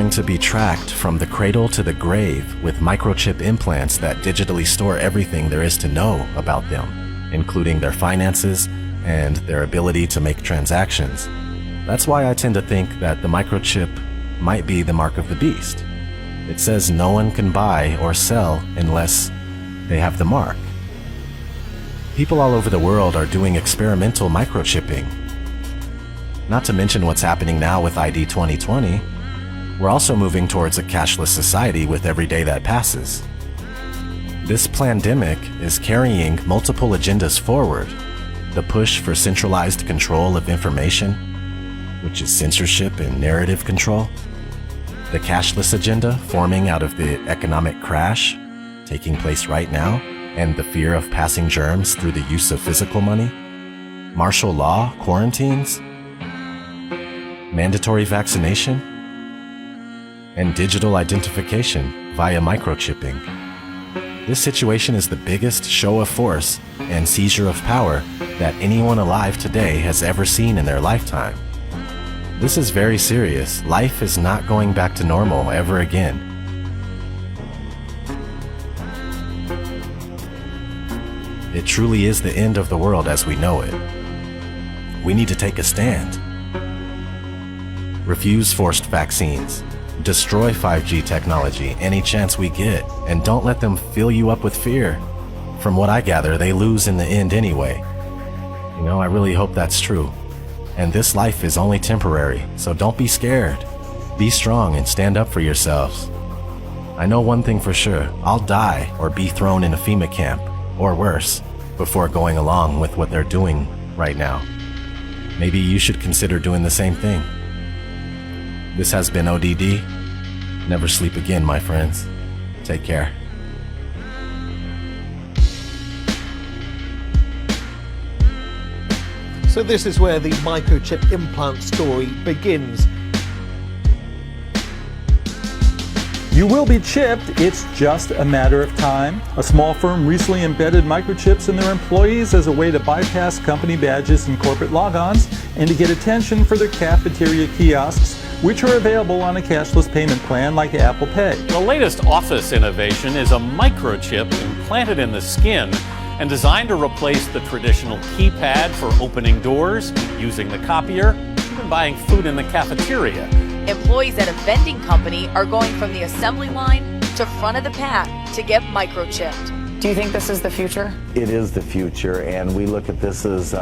going to be tracked from the cradle to the grave with microchip implants that digitally store everything there is to know about them, including their finances and their ability to make transactions. That's why I tend to think that the microchip might be the mark of the beast. It says no one can buy or sell unless they have the mark. People all over the world are doing experimental microchipping. Not to mention what's happening now with ID 2020, we're also moving towards a cashless society with every day that passes. This pandemic is carrying multiple agendas forward. The push for centralized control of information, which is censorship and narrative control. The cashless agenda forming out of the economic crash taking place right now, and the fear of passing germs through the use of physical money. Martial law quarantines, mandatory vaccination, and digital identification via microchipping. This situation is the biggest show of force and seizure of power that anyone alive today has ever seen in their lifetime. This is very serious. Life is not going back to normal ever again. It truly is the end of the world as we know it. We need to take a stand. Refuse forced vaccines. Destroy 5G technology any chance we get, and don't let them fill you up with fear. From what I gather, they lose in the end anyway. You know, I really hope that's true. And this life is only temporary, so don't be scared. Be strong and stand up for yourselves. I know one thing for sure, I'll die or be thrown in a FEMA camp, or worse, before going along with what they're doing right now. Maybe you should consider doing the same thing. This has been ODD. Never sleep again, my friends. Take care. So this is where the microchip implant story begins. You will be chipped, it's just a matter of time. A small firm recently embedded microchips in their employees as a way to bypass company badges and corporate logons and to get attention for their cafeteria kiosks, which are available on a cashless payment plan like Apple Pay. The latest office innovation is a microchip implanted in the skin and designed to replace the traditional keypad for opening doors, using the copier, even buying food in the cafeteria. Employees at a vending company are going from the assembly line to front of the pack to get microchipped. Do you think this is the future? It is the future, and we look at this as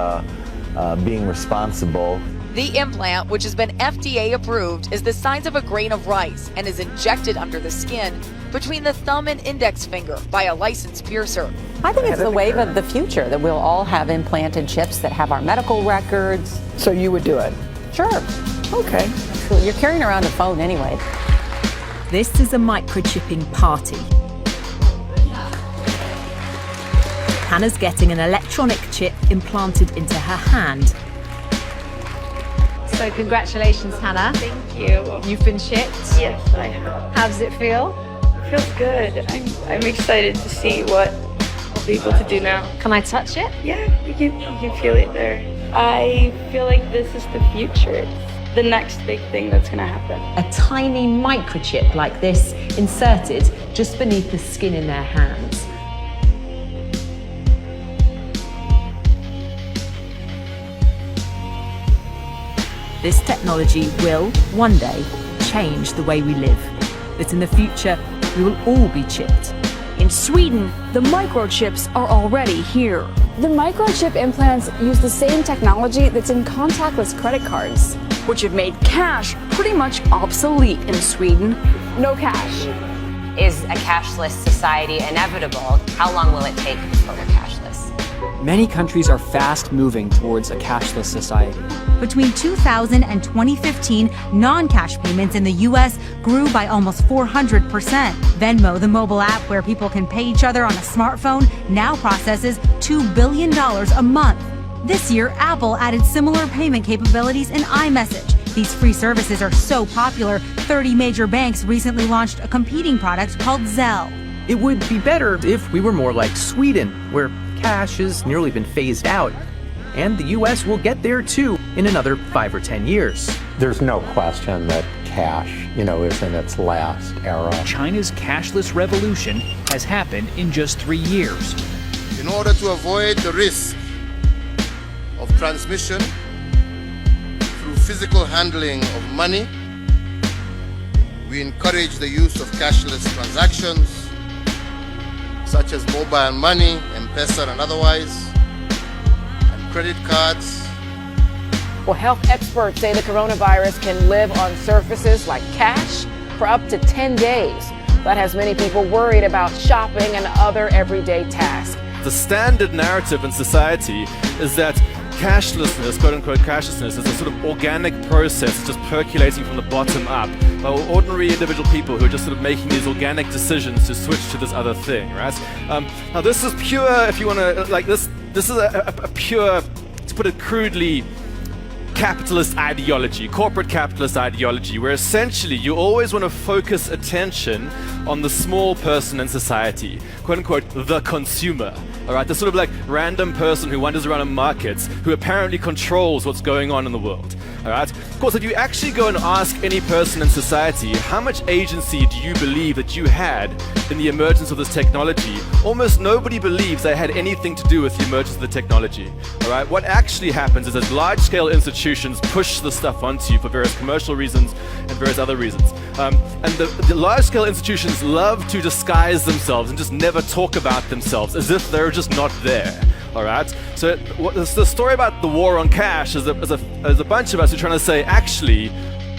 being responsible. The implant, which has been FDA approved, is the size of a grain of rice and is injected under the skin between the thumb and index finger by a licensed piercer. I think it's the wave of the future that we'll all have implanted chips that have our medical records. So you would do it? Sure. Okay. You're carrying around a phone anyway. This is a microchipping party. Hannah's getting an electronic chip implanted into her hand. So congratulations, Hannah. Thank you. You've been chipped? Yes, I have. How does it feel? It feels good. I'm excited to see what I'll be able to do now. Can I touch it? Yeah, you can feel it there. I feel like this is the future. It's the next big thing that's going to happen. A tiny microchip like this inserted just beneath the skin in their hands. This technology will, one day, change the way we live. That in the future, we will all be chipped. In Sweden, the microchips are already here. The microchip implants use the same technology that's in contactless credit cards, which have made cash pretty much obsolete in Sweden. No cash. Is a cashless society inevitable? How long will it take before we're cashless? Many countries are fast moving towards a cashless society. Between 2000 and 2015, non-cash payments in the U.S. grew by almost 400%. Venmo, the mobile app where people can pay each other on a smartphone, now processes $2 billion a month. This year, Apple added similar payment capabilities in iMessage. These free services are so popular, 30 major banks recently launched a competing product called Zelle. It would be better if we were more like Sweden, where cash has nearly been phased out. And the US will get there too in another 5 or 10 years. There's no question that cash, is in its last era. China's cashless revolution has happened in just 3 years. In order to avoid the risk of transmission through physical handling of money, we encourage the use of cashless transactions, such as mobile money, M-Pesa and otherwise, and credit cards. Well, health experts say the coronavirus can live on surfaces like cash for up to 10 days. That has many people worried about shopping and other everyday tasks. The standard narrative in society is that cashlessness, quote-unquote cashlessness, is a sort of organic process just percolating from the bottom up by ordinary individual people who are just sort of making these organic decisions to switch to this other thing, right? Now this is pure, if you want to, like this is a pure, to put it crudely, capitalist ideology, corporate capitalist ideology, where essentially you always want to focus attention on the small person in society, quote unquote, the consumer. All right, the sort of like random person who wanders around in markets, who apparently controls what's going on in the world. All right. Of course, if you actually go and ask any person in society, how much agency do you believe that you had in the emergence of this technology? Almost nobody believes they had anything to do with the emergence of the technology. All right. What actually happens is that large-scale institutions push the stuff onto you for various commercial reasons and various other reasons. And the large-scale institutions love to disguise themselves and just never talk about themselves as if they're just not there. All right. So the story about the war on cash is a bunch of us who are trying to say, actually,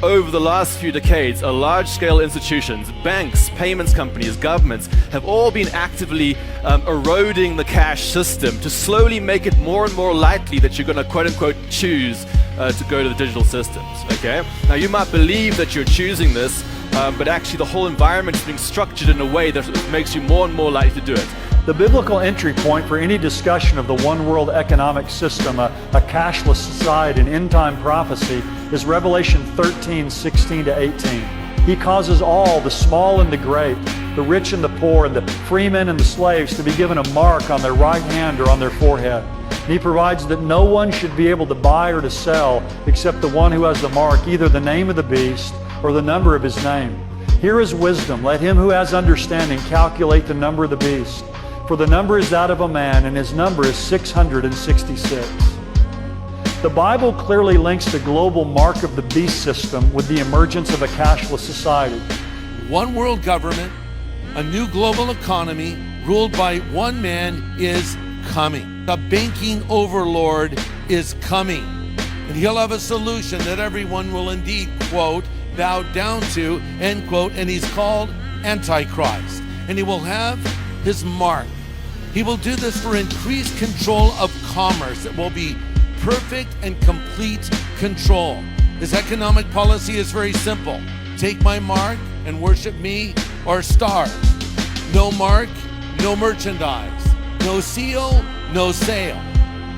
over the last few decades, large-scale institutions, banks, payments companies, governments have all been actively eroding the cash system to slowly make it more and more likely that you're going to quote-unquote choose to go to the digital systems. Okay. Now you might believe that you're choosing this, but actually the whole environment is being structured in a way that makes you more and more likely to do it. The biblical entry point for any discussion of the one world economic system, a cashless society, and end-time prophecy is Revelation 13:16-18. He causes all, the small and the great, the rich and the poor, and the freemen and the slaves to be given a mark on their right hand or on their forehead. And he provides that no one should be able to buy or to sell except the one who has the mark, either the name of the beast or the number of his name. Here is wisdom. Let him who has understanding calculate the number of the beast. For the number is that of a man, and his number is 666. The Bible clearly links the global mark of the beast system with the emergence of a cashless society. One world government, a new global economy ruled by one man is coming. The banking overlord is coming. And he'll have a solution that everyone will indeed, quote, bow down to, end quote, and he's called Antichrist. And he will have his mark. He will do this for increased control of commerce. It will be perfect and complete control. His economic policy is very simple. Take my mark and worship me or starve. No mark, no merchandise. No seal, no sale.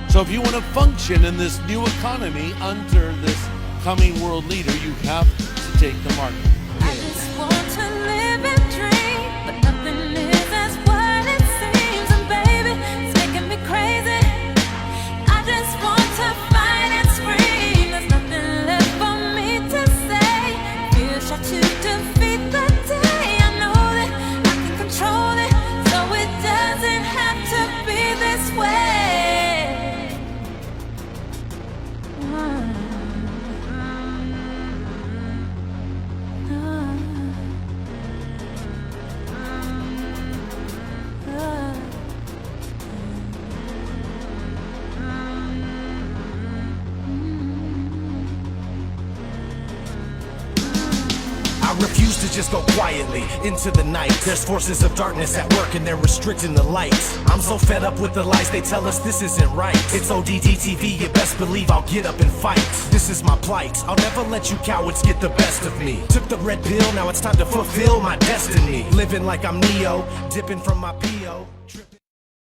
So if you want to function in this new economy under this coming world leader, you have to take the mark. I just want to live and dream, but nothing is as what it seems. And baby, it's making me crazy. I just want to fight and scream. There's nothing left for me to say. Feel shot to defeat the day. I know that I can control it, so it doesn't have to be this way. I refuse to just go quietly into the night. There's forces of darkness at work and they're restricting the light. I'm so fed up with the lies, they tell us this isn't right. It's ODD TV, you best believe I'll get up and fight. This is my plight, I'll never let you cowards get the best of me. Took the red pill, now it's time to fulfill my destiny. Living like I'm Neo, dipping from my P.O.